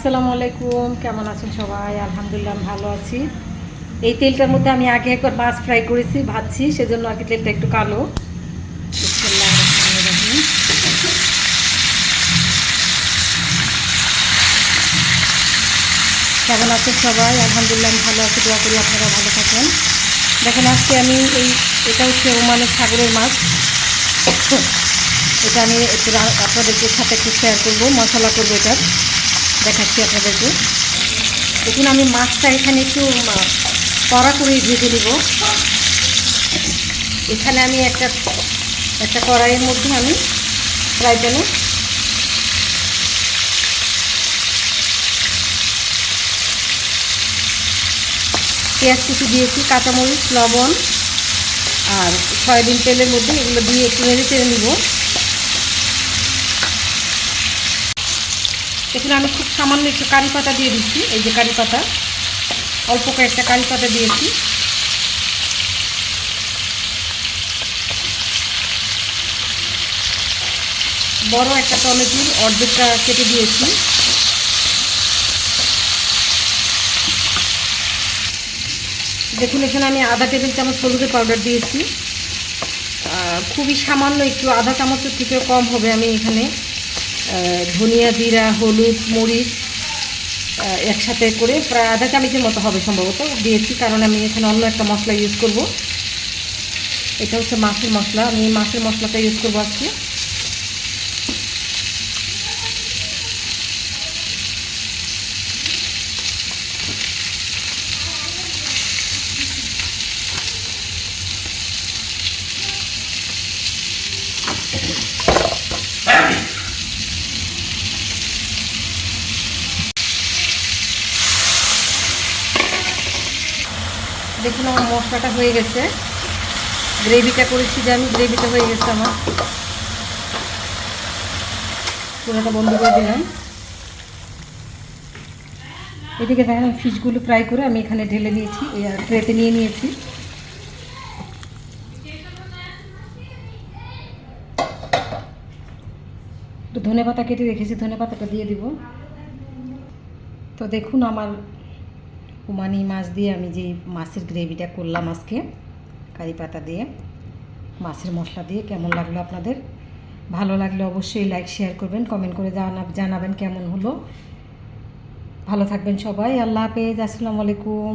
আসসালামু আলাইকুম, কেমন আছেন সবাই? আলহামদুলিল্লাহ ভালো আছি। এই তেলটার মধ্যে আমি আগে একবার মাছ ফ্রাই করেছি, ভাজছি, সেজন্য আর কি তেলটা একটু কালো। কেমন আছেন সবাই? আলহামদুলিল্লাহ আমি ভালো আছি, দোয়া করি আপনারা ভালো থাকেন। দেখেন আজকে আমি এটা হচ্ছে ওমানের সাগরের মাছ। এটা আমি একটু আপনাদেরকে সাথে একটু শেয়ার করবো, মশলা করবো, এটা দেখাচ্ছি আপনাদেরকে। দেখুন আমি মাছটা এখানে একটু কড়া করে ভেজে নেব। এখানে আমি একটা কড়াইয়ের মধ্যে আমি ফ্রাই প্যানে পেঁয়াজ কুচি দিয়েছি, কাঁচামরিচ, লবণ আর সয়াবিন তেলের মধ্যে এগুলো দিয়ে একটু নেড়ে চেড়ে নিব। এখানে আমি খুব সামান্য একটু কারি পাতা দিয়ে দিচ্ছি। এই যে কারি পাতা, অল্প কয়েকটা কারি পাতা দিয়েছি। বড় একটা টমেটোর অর্ধেকটা কেটে দিয়েছি। দেখুন এখানে আমি আধা টেবিল চামচ হলুদের পাউডার দিয়েছি। খুবই সামান্য একটু, আধা চামচের থেকেও কম হবে। আমি এখানে ধনিয়া, জিরা, হলুদ, মরিচ একসাথে করে প্রায় আধা চামচের মতো হবে সম্ভবত দিয়েছি, কারণ আমি এখানে অন্য একটা মশলা ইউজ করব। এটা হচ্ছে মাছের মশলা, আমি মাছের মশলাটা ইউজ করবো আজকে। দেখুন আমার মশলাটা হয়ে গেছে, গ্রেভিটা করেছি যে আমি, গ্রেভিটা হয়ে গেছে আমার। পুরোটা বন্ধ করে দিলাম। এদিকে দেখেন ফিশগুলো ফ্রাই করে আমি এখানে ঢেলে নিয়েছি, ট্রেতে নিয়ে নিয়েছি। একটু ধনেপাতা কেটে রেখেছি, ধনেপাতাটা দিয়ে দিব। তো দেখুন আমার ওমানি মাছ দিয়ে আমি যে মাছের গ্রেভিটা করলাম আজকে, কারি পাতা দিয়ে, মাছের মশলা দিয়ে, কেমন লাগলো আপনাদের? ভালো লাগলে অবশ্যই লাইক শেয়ার করবেন, কমেন্ট করে জানাবেন কেমন হলো। ভালো থাকবেন সবাই, আল্লাহ হাফেজ, আসসালামু আলাইকুম।